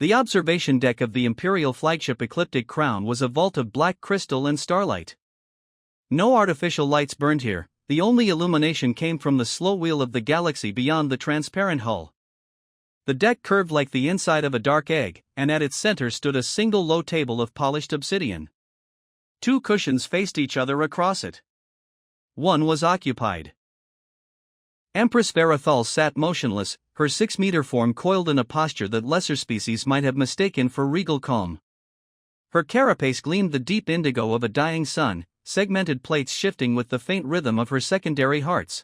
The observation deck of the Imperial flagship Ecliptic Crown was a vault of black crystal and starlight. No artificial lights burned here, the only illumination came from the slow wheel of the galaxy beyond the transparent hull. The deck curved like the inside of a dark egg, and at its center stood a single low table of polished obsidian. Two cushions faced each other across it. One was occupied. Empress Veyra'thul sat motionless, her 6-meter form coiled in a posture that lesser species might have mistaken for regal calm. Her carapace gleamed the deep indigo of a dying sun, segmented plates shifting with the faint rhythm of her secondary hearts.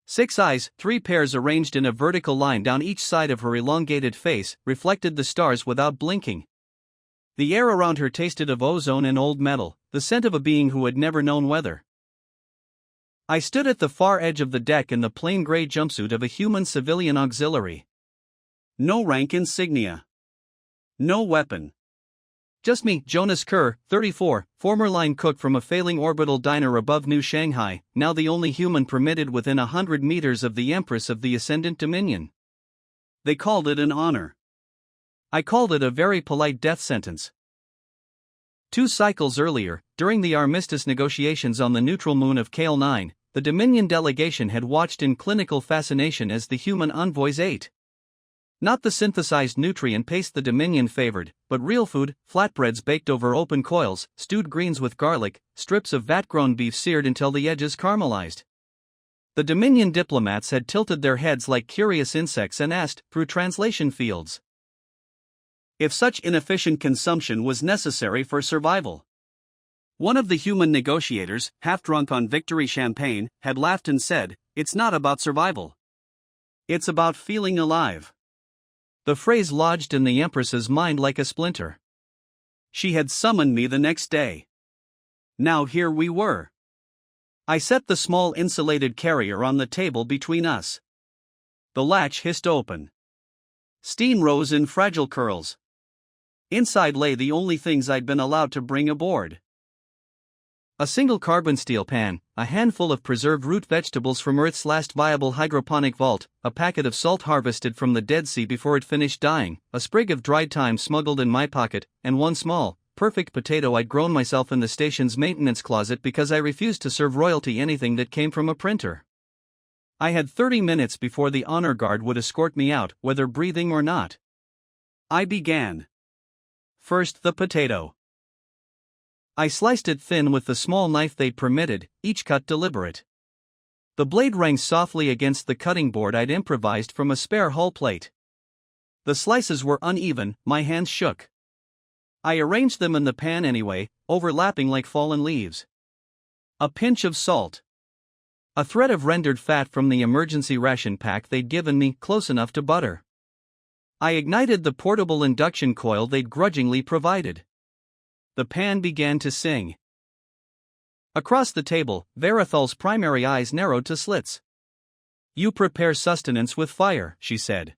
6 eyes, 3 pairs arranged in a vertical line down each side of her elongated face, reflected the stars without blinking. The air around her tasted of ozone and old metal, the scent of a being who had never known weather. I stood at the far edge of the deck in the plain gray jumpsuit of a human civilian auxiliary. No rank insignia. No weapon. Just me, Jonas Kerr, 34, former line cook from a failing orbital diner above New Shanghai, now the only human permitted within 100 meters of the Empress of the Ascendant Dominion. They called it an honor. I called it a very polite death sentence. 2 cycles earlier, during the armistice negotiations on the neutral moon of Kale 9, the Dominion delegation had watched in clinical fascination as the human envoys ate. Not the synthesized nutrient paste the Dominion favored, but real food, flatbreads baked over open coils, stewed greens with garlic, strips of vat-grown beef seared until the edges caramelized. The Dominion diplomats had tilted their heads like curious insects and asked, through translation fields, if such inefficient consumption was necessary for survival. One of the human negotiators, half drunk on victory champagne, had laughed and said, "It's not about survival. It's about feeling alive." The phrase lodged in the Empress's mind like a splinter. She had summoned me the next day. Now here we were. I set the small insulated carrier on the table between us. The latch hissed open. Steam rose in fragile curls. Inside lay the only things I'd been allowed to bring aboard. A single carbon steel pan, a handful of preserved root vegetables from Earth's last viable hydroponic vault, a packet of salt harvested from the Dead Sea before it finished dying, a sprig of dried thyme smuggled in my pocket, and one small, perfect potato I'd grown myself in the station's maintenance closet because I refused to serve royalty anything that came from a printer. I had 30 minutes before the honor guard would escort me out, whether breathing or not. I began. First the potato. I sliced it thin with the small knife they'd permitted, each cut deliberate. The blade rang softly against the cutting board I'd improvised from a spare hull plate. The slices were uneven, my hands shook. I arranged them in the pan anyway, overlapping like fallen leaves. A pinch of salt. A thread of rendered fat from the emergency ration pack they'd given me, close enough to butter. I ignited the portable induction coil they'd grudgingly provided. The pan began to sing. Across the table, Veyra'thul's primary eyes narrowed to slits. "You prepare sustenance with fire," she said.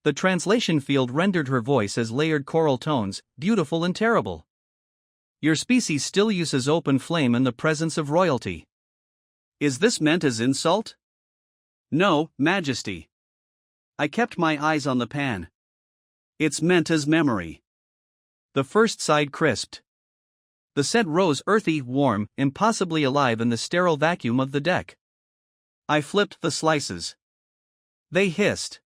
The translation field rendered her voice as layered choral tones, beautiful and terrible. "Your species still uses open flame in the presence of royalty." Is this meant as insult? No, Majesty. I kept my eyes on the pan. It's meant as memory. The first side crisped. The scent rose earthy, warm, impossibly alive in the sterile vacuum of the deck. I flipped the slices. They hissed.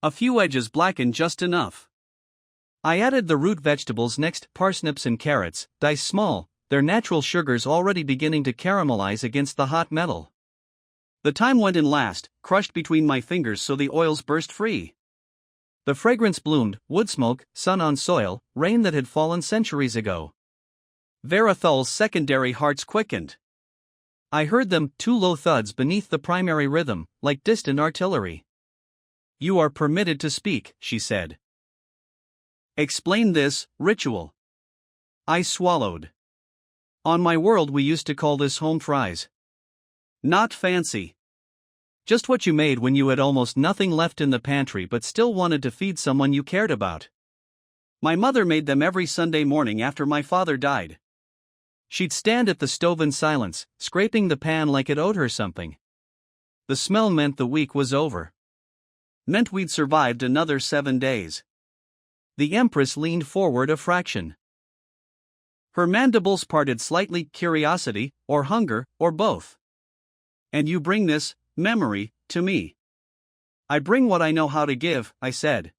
A few edges blackened just enough. I added the root vegetables next, parsnips and carrots, diced small, their natural sugars already beginning to caramelize against the hot metal. The thyme went in last, crushed between my fingers so the oils burst free. The fragrance bloomed, wood smoke, sun on soil, rain that had fallen centuries ago. Veyra'thul's secondary hearts quickened. I heard them, 2 low thuds beneath the primary rhythm, like distant artillery. "You are permitted to speak," she said. "Explain this, ritual." I swallowed. "On my world we used to call this home fries. Not fancy. Just what you made when you had almost nothing left in the pantry but still wanted to feed someone you cared about. My mother made them every Sunday morning after my father died. She'd stand at the stove in silence, scraping the pan like it owed her something. The smell meant the week was over. meant we'd survived another 7 days. The Empress leaned forward a fraction. Her mandibles parted slightly, curiosity, or hunger, or both. And you bring this memory to me. I bring what I know how to give, I said.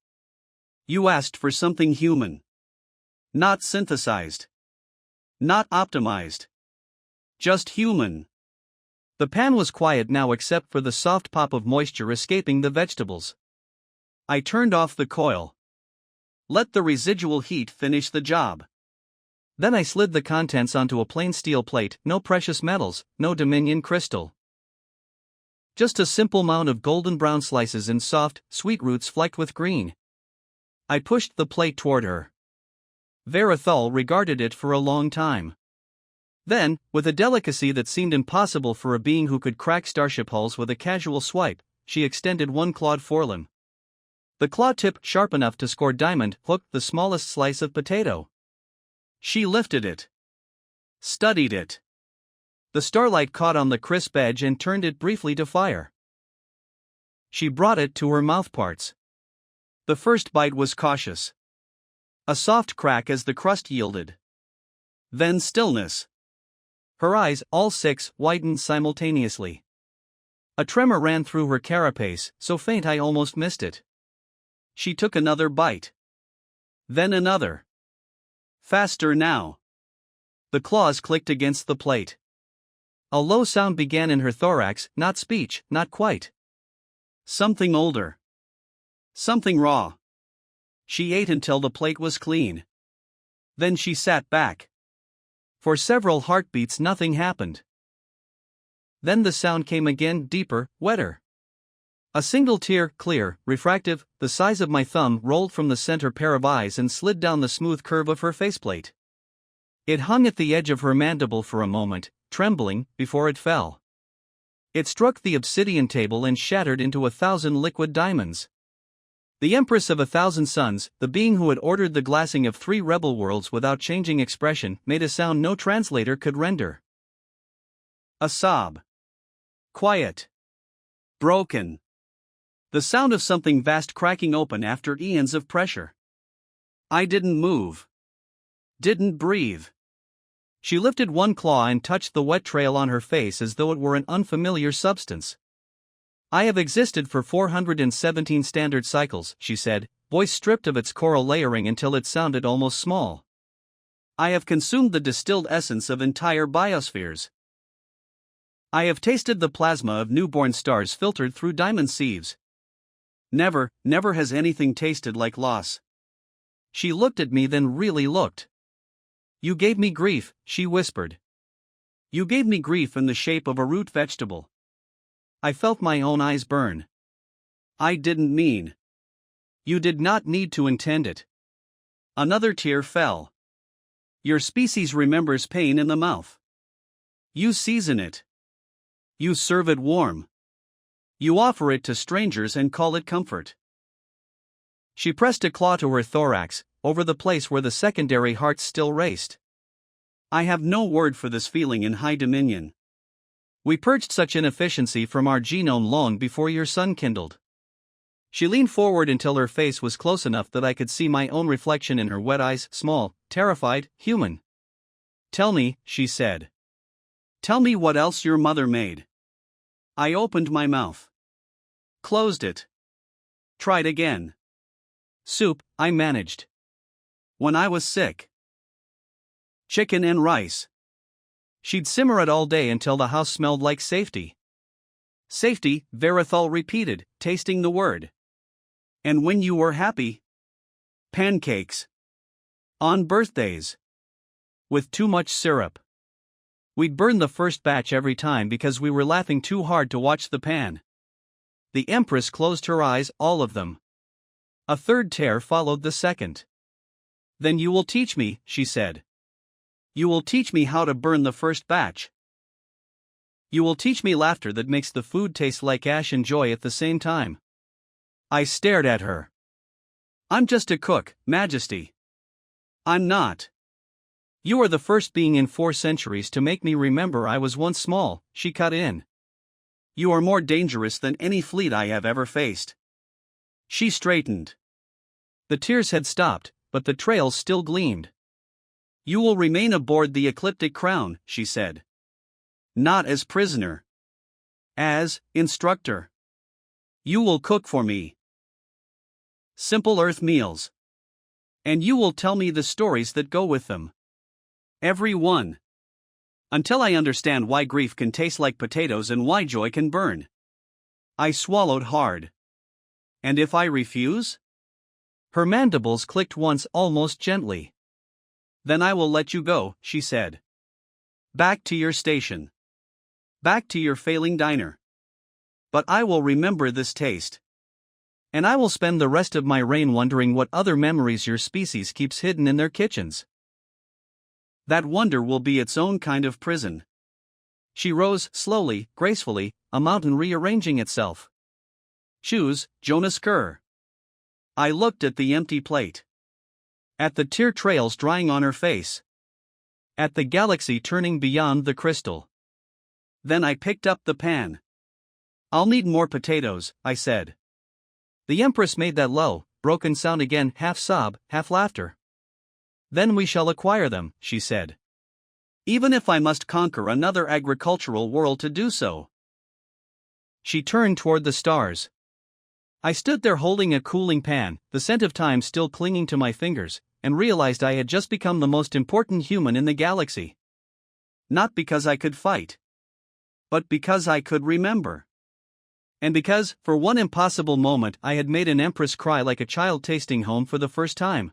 You asked for something human. Not synthesized. Not optimized. Just human. The pan was quiet now except for the soft pop of moisture escaping the vegetables. I turned off the coil. Let the residual heat finish the job. Then I slid the contents onto a plain steel plate, no precious metals, no Dominion crystal. Just a simple mound of golden brown slices in soft, sweet roots flecked with green. I pushed the plate toward her. Veyra'thul regarded it for a long time. Then, with a delicacy that seemed impossible for a being who could crack starship hulls with a casual swipe, she extended one clawed forelimb. The claw tip, sharp enough to score diamond, hooked the smallest slice of potato. She lifted it. Studied it. The starlight caught on the crisp edge and turned it briefly to fire. She brought it to her mouthparts. The first bite was cautious. A soft crack as the crust yielded. Then stillness. Her eyes, all six, widened simultaneously. A tremor ran through her carapace, so faint I almost missed it. She took another bite. Then another. Faster now. The claws clicked against the plate. A low sound began in her thorax, not speech, not quite. Something older. Something raw. She ate until the plate was clean. Then she sat back. For several heartbeats nothing happened. Then the sound came again, deeper, wetter. A single tear, clear, refractive, the size of my thumb, rolled from the center pair of eyes and slid down the smooth curve of her faceplate. It hung at the edge of her mandible for a moment, trembling, before it fell. It struck the obsidian table and shattered into 1,000 liquid diamonds. The Empress of 1,000 Suns, the being who had ordered the glassing of 3 rebel worlds without changing expression, made a sound no translator could render. A sob. Quiet. Broken. The sound of something vast cracking open after eons of pressure. I didn't move. Didn't breathe. She lifted one claw and touched the wet trail on her face as though it were an unfamiliar substance. I have existed for 417 standard cycles, she said, voice stripped of its coral layering until it sounded almost small. I have consumed the distilled essence of entire biospheres. I have tasted the plasma of newborn stars filtered through diamond sieves. Never, never has anything tasted like loss. She looked at me, then really looked. You gave me grief, she whispered. You gave me grief in the shape of a root vegetable. I felt my own eyes burn. I didn't mean. You did not need to intend it. Another tear fell. Your species remembers pain in the mouth. You season it. You serve it warm. You offer it to strangers and call it comfort. She pressed a claw to her thorax, over the place where the secondary hearts still raced. I have no word for this feeling in High Dominion. We purged such inefficiency from our genome long before your sun kindled. She leaned forward until her face was close enough that I could see my own reflection in her wet eyes, small, terrified, human. Tell me, she said. Tell me what else your mother made. I opened my mouth. Closed it. Tried again. Soup, I managed. When I was sick. Chicken and rice. She'd simmer it all day until the house smelled like safety. Safety, Veyra'thul repeated, tasting the word. And when you were happy? Pancakes. On birthdays. With too much syrup. We'd burn the first batch every time because we were laughing too hard to watch the pan. The Empress closed her eyes, all of them. A third tear followed the second. Then you will teach me, she said. You will teach me how to burn the first batch. You will teach me laughter that makes the food taste like ash and joy at the same time. I stared at her. I'm just a cook, Majesty. I'm not. You are the first being in 4 centuries to make me remember I was once small, she cut in. You are more dangerous than any fleet I have ever faced. She straightened. The tears had stopped, but the trails still gleamed. You will remain aboard the Ecliptic Crown, she said. Not as prisoner. As instructor. You will cook for me. Simple Earth meals. And you will tell me the stories that go with them. Every one. Until I understand why grief can taste like potatoes and why joy can burn. I swallowed hard. And if I refuse? Her mandibles clicked once almost gently. Then I will let you go, she said. Back to your station. Back to your failing diner. But I will remember this taste. And I will spend the rest of my reign wondering what other memories your species keeps hidden in their kitchens. That wonder will be its own kind of prison. She rose slowly, gracefully, a mountain rearranging itself. Choose, Jonas Kerr. I looked at the empty plate. At the tear trails drying on her face. At the galaxy turning beyond the crystal. Then I picked up the pan. I'll need more potatoes, I said. The Empress made that low, broken sound again, half sob, half laughter. Then we shall acquire them, she said. Even if I must conquer another agricultural world to do so. She turned toward the stars. I stood there holding a cooling pan, the scent of time still clinging to my fingers, and realized I had just become the most important human in the galaxy. Not because I could fight. But because I could remember. And because, for one impossible moment, I had made an empress cry like a child tasting home for the first time.